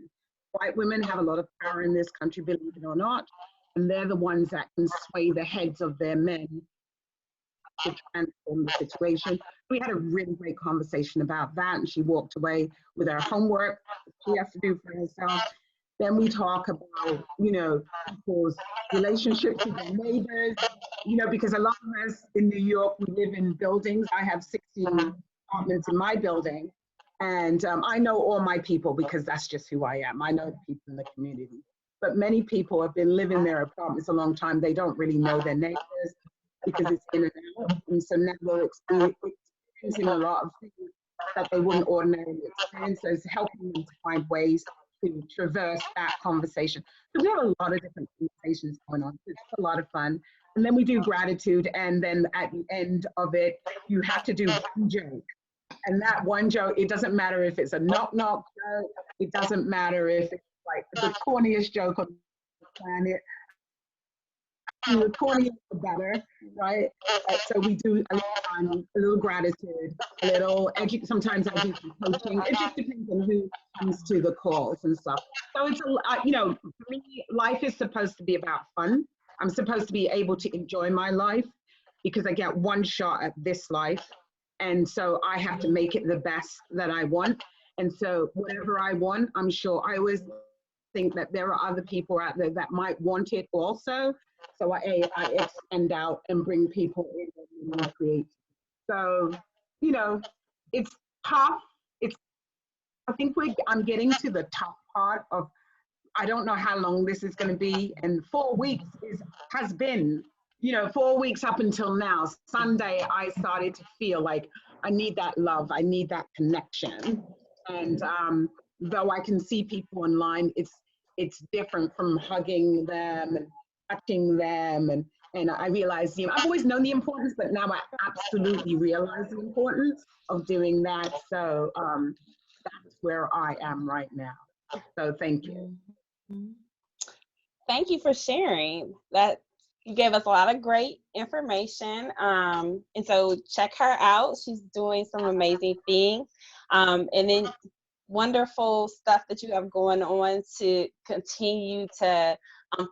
White women have a lot of power in this country, believe it or not, and they're the ones that can sway the heads of their men to transform the situation. We had a really great conversation about that, and she walked away with her homework she has to do for herself. Then we talk about, people's relationships with their neighbors, because a lot of us in New York, we live in buildings. I have 16 apartments in my building, and I know all my people because that's just who I am. I know the people in the community. But many people have been living in their apartments a long time. They don't really know their neighbors because it's in and out. And so now they're experiencing a lot of things that they wouldn't ordinarily experience. So it's helping them to find ways to traverse that conversation. So we have a lot of different conversations going on. It's a lot of fun. And then we do gratitude. And then at the end of it, you have to do one joke. And that one joke, it doesn't matter if it's a knock-knock joke. It doesn't matter if it's like the corniest joke on the planet. The cornier the better, right? So we do a little fun, a little gratitude, a little sometimes I do some coaching. It just depends on who comes to the calls and stuff. So it's for me, life is supposed to be about fun. I'm supposed to be able to enjoy my life because I get one shot at this life. And so I have to make it the best that I want. And so whatever I want, I'm sure I always think that there are other people out there that might want it also. So I extend out and bring people in and create. So, it's tough. I think I'm getting to the tough part of, I don't know how long this is going to be. And 4 weeks has been, 4 weeks up until now. Sunday, I started to feel like I need that love. I need that connection. And though I can see people online, it's different from hugging them and touching them. And I realize, I've always known the importance, but now I absolutely realize the importance of doing that. So that's where I am right now. So thank you. Thank you for sharing that. You gave us a lot of great information. And so check her out. She's doing some amazing things. And then wonderful stuff that you have going on to continue to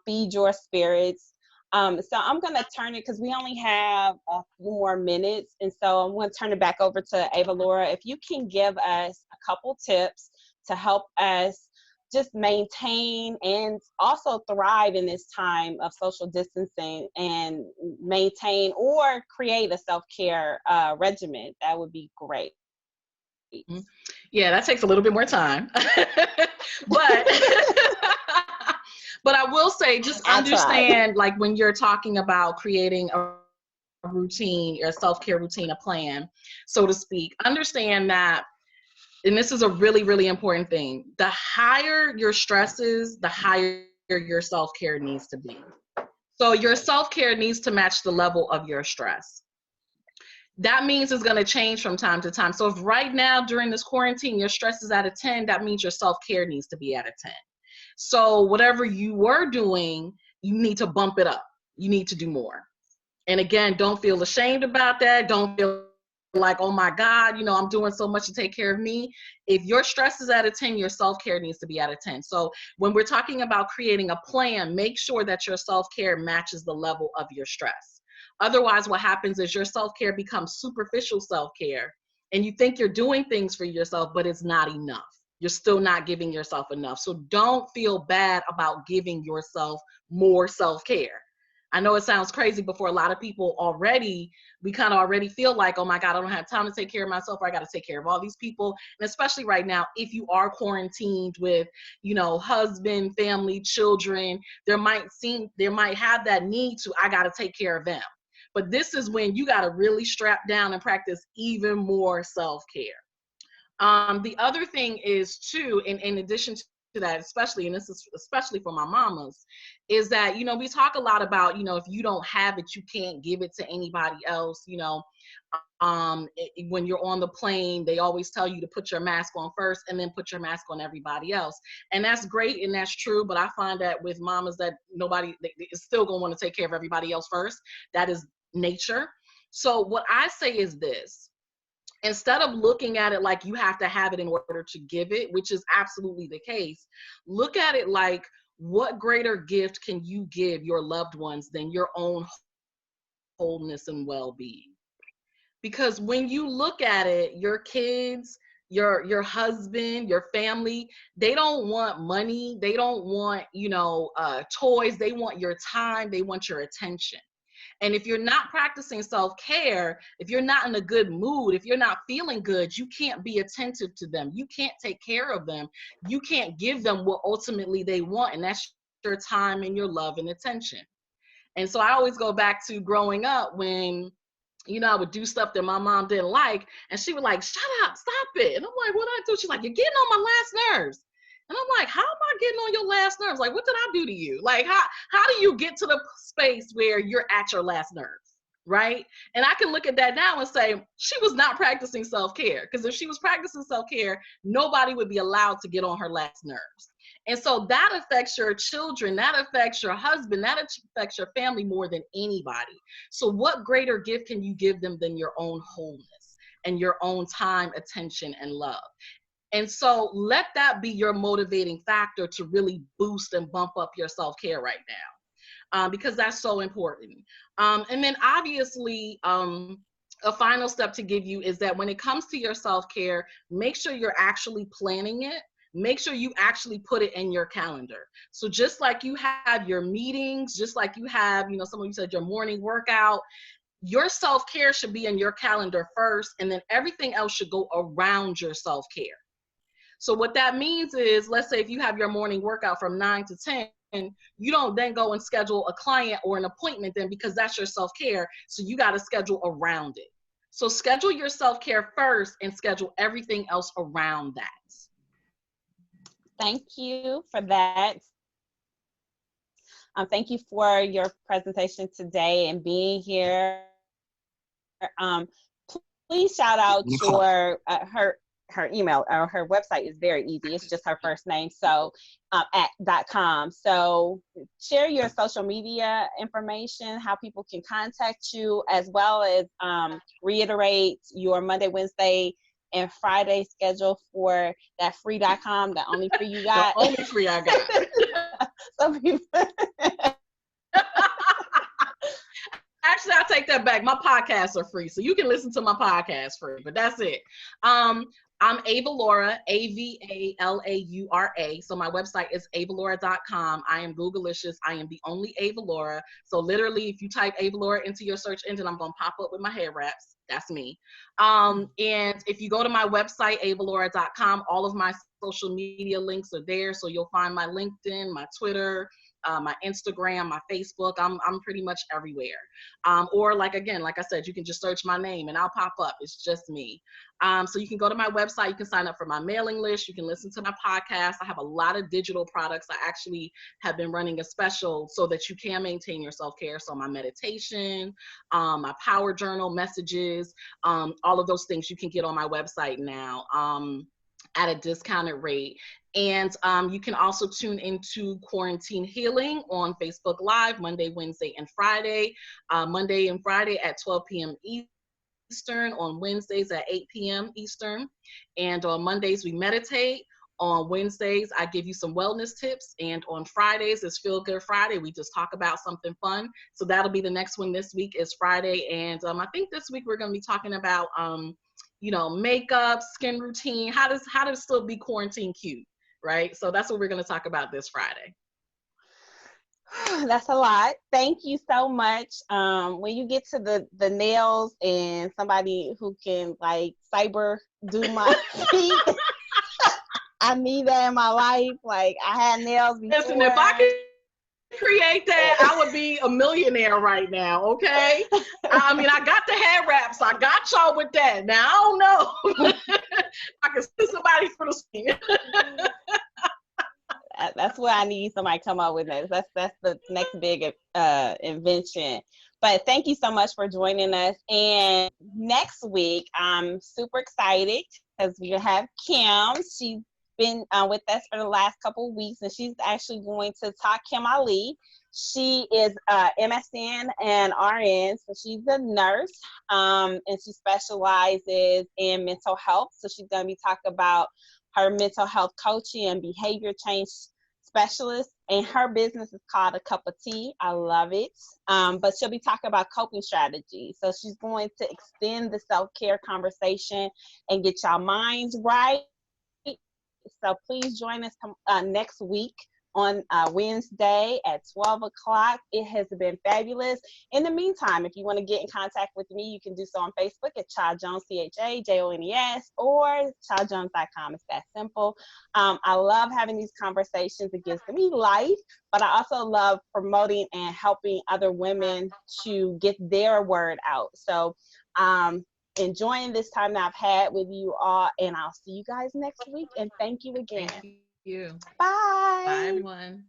feed your spirits. So I'm going to turn it, because we only have a few more minutes. And so I'm going to turn it back over to Avalaura. If you can give us a couple tips to help us just maintain and also thrive in this time of social distancing, and maintain or create a self-care regimen, that would be great. Yeah, that takes a little bit more time. but but I will say, just understand, like when you're talking about creating a routine, your self-care routine, a plan, so to speak, understand that, and this is a really, really important thing, the higher your stress is, the higher your self-care needs to be. So your self-care needs to match the level of your stress. That means it's going to change from time to time. So if right now during this quarantine your stress is at a 10, that means your self-care needs to be at a 10. So whatever you were doing, you need to bump it up. You need to do more. And again, don't feel ashamed about that. Don't feel like, oh my God, I'm doing so much to take care of me. If your stress is at a 10, your self-care needs to be at a 10. So when we're talking about creating a plan, make sure that your self-care matches the level of your stress. Otherwise, what happens is your self-care becomes superficial self-care, and you think you're doing things for yourself, but it's not enough. You're still not giving yourself enough. So don't feel bad about giving yourself more self-care. I know it sounds crazy, but for a lot of people already, we kind of already feel like, oh my God, I don't have time to take care of myself, or I got to take care of all these people. And especially right now, if you are quarantined with, husband, family, children, there might have that need to, I got to take care of them. But this is when you got to really strap down and practice even more self-care. The other thing is too, in addition to that, especially, and this is especially for my mamas, is that, we talk a lot about, if you don't have it, you can't give it to anybody else, When you're on the plane, they always tell you to put your mask on first and then put your mask on everybody else. And that's great and that's true. But I find that with mamas that they is still going to want to take care of everybody else first. That is nature. So what I say is this: instead of looking at it like you have to have it in order to give it, which is absolutely the case, look at it like, what greater gift can you give your loved ones than your own wholeness and well-being? Because when you look at it, your kids, your husband, your family, they don't want money, they don't want, toys, they want your time, they want your attention. And if you're not practicing self-care, if you're not in a good mood, if you're not feeling good, you can't be attentive to them. You can't take care of them. You can't give them what ultimately they want, and that's your time and your love and attention. And so I always go back to growing up when, I would do stuff that my mom didn't like, and she would like, shut up, stop it. And I'm like, what did I do? She's like, you're getting on my last nerves. And I'm like, how am I getting on your last nerves? Like, what did I do to you? Like, how do you get to the space where you're at your last nerves, right? And I can look at that now and say, she was not practicing self-care, because if she was practicing self-care, nobody would be allowed to get on her last nerves. And so that affects your children, that affects your husband, that affects your family more than anybody. So what greater gift can you give them than your own wholeness and your own time, attention, and love? And so let that be your motivating factor to really boost and bump up your self-care right now, because that's so important. And then obviously, a final step to give you is that when it comes to your self-care, make sure you're actually planning it. Make sure you actually put it in your calendar. So just like you have your meetings, just like you have, some of you said your morning workout, your self-care should be in your calendar first, and then everything else should go around your self-care. So what that means is, let's say if you have your morning workout from 9 to 10, you don't then go and schedule a client or an appointment then, because that's your self-care. So you got to schedule around it. So schedule your self-care first and schedule everything else around that. Thank you for that. Thank you for your presentation today and being here. Please shout out your her email or her website is very easy. It's just her first name, so @.com. So share your social media information, how people can contact you, as well as reiterate your Monday, Wednesday, and Friday schedule for that free.com, the only free you got. The only free I got. Some people. Actually, I'll take that back. My podcasts are free, so you can listen to my podcast free, but that's it. I'm Avalaura, Avalaura. So my website is avalaura.com. I am Googleicious. I am the only Avalaura. So literally, if you type Avalaura into your search engine, I'm going to pop up with my hair wraps. That's me. And if you go to my website, avalaura.com, all of my social media links are there. So you'll find my LinkedIn, my Twitter, my Instagram, my Facebook. I'm pretty much everywhere. Or like I said, you can just search my name and I'll pop up. It's just me. So you can go to my website. You can sign up for my mailing list. You can listen to my podcast. I have a lot of digital products. I actually have been running a special so that you can maintain your self-care. So my meditation, my power journal messages, all of those things you can get on my website now at a discounted rate. And you can also tune into Quarantine Healing on Facebook Live Monday, Wednesday, and Friday. Monday and Friday at 12 p.m. Eastern, on Wednesdays at 8 p.m. Eastern. And on Mondays, we meditate. On Wednesdays, I give you some wellness tips. And on Fridays, it's Feel Good Friday. We just talk about something fun. So that'll be the next one this week is Friday. And I think this week we're going to be talking about, makeup, skin routine, how to still be quarantine cute, right? So that's what we're going to talk about this Friday. That's a lot. Thank you so much. When you get to the nails and somebody who can like cyber do my feet, I need that in my life. Like I had nails before. Listen, if I could create that, I would be a millionaire right now, okay? I mean, I got the hair wraps. I got y'all with that. Now, I don't know. I can see somebody through the skin. That's what I need somebody to come up with. That's the next big invention. But thank you so much for joining us. And next week, I'm super excited because we have Kim. She's been with us for the last couple of weeks, and she's actually going to talk. Kim Ali. She is MSN and RN, so she's a nurse, and she specializes in mental health. So she's going to be talking about her mental health coaching and behavior change specialist, and her business is called A Cup of Tea. I love it. But she'll be talking about coping strategies. So she's going to extend the self-care conversation and get y'all minds right. So please join us next week on Wednesday at 12 o'clock. It has been fabulous. In the meantime, if you want to get in contact with me, you can do so on Facebook at Cha Jones, ChaJones, or chajones.com. It's that simple. I love having these conversations. It gives me life, but I also love promoting and helping other women to get their word out. So, enjoying this time that I've had with you all, and I'll see you guys next week. And thank you again. Thank you. Bye. Bye, everyone.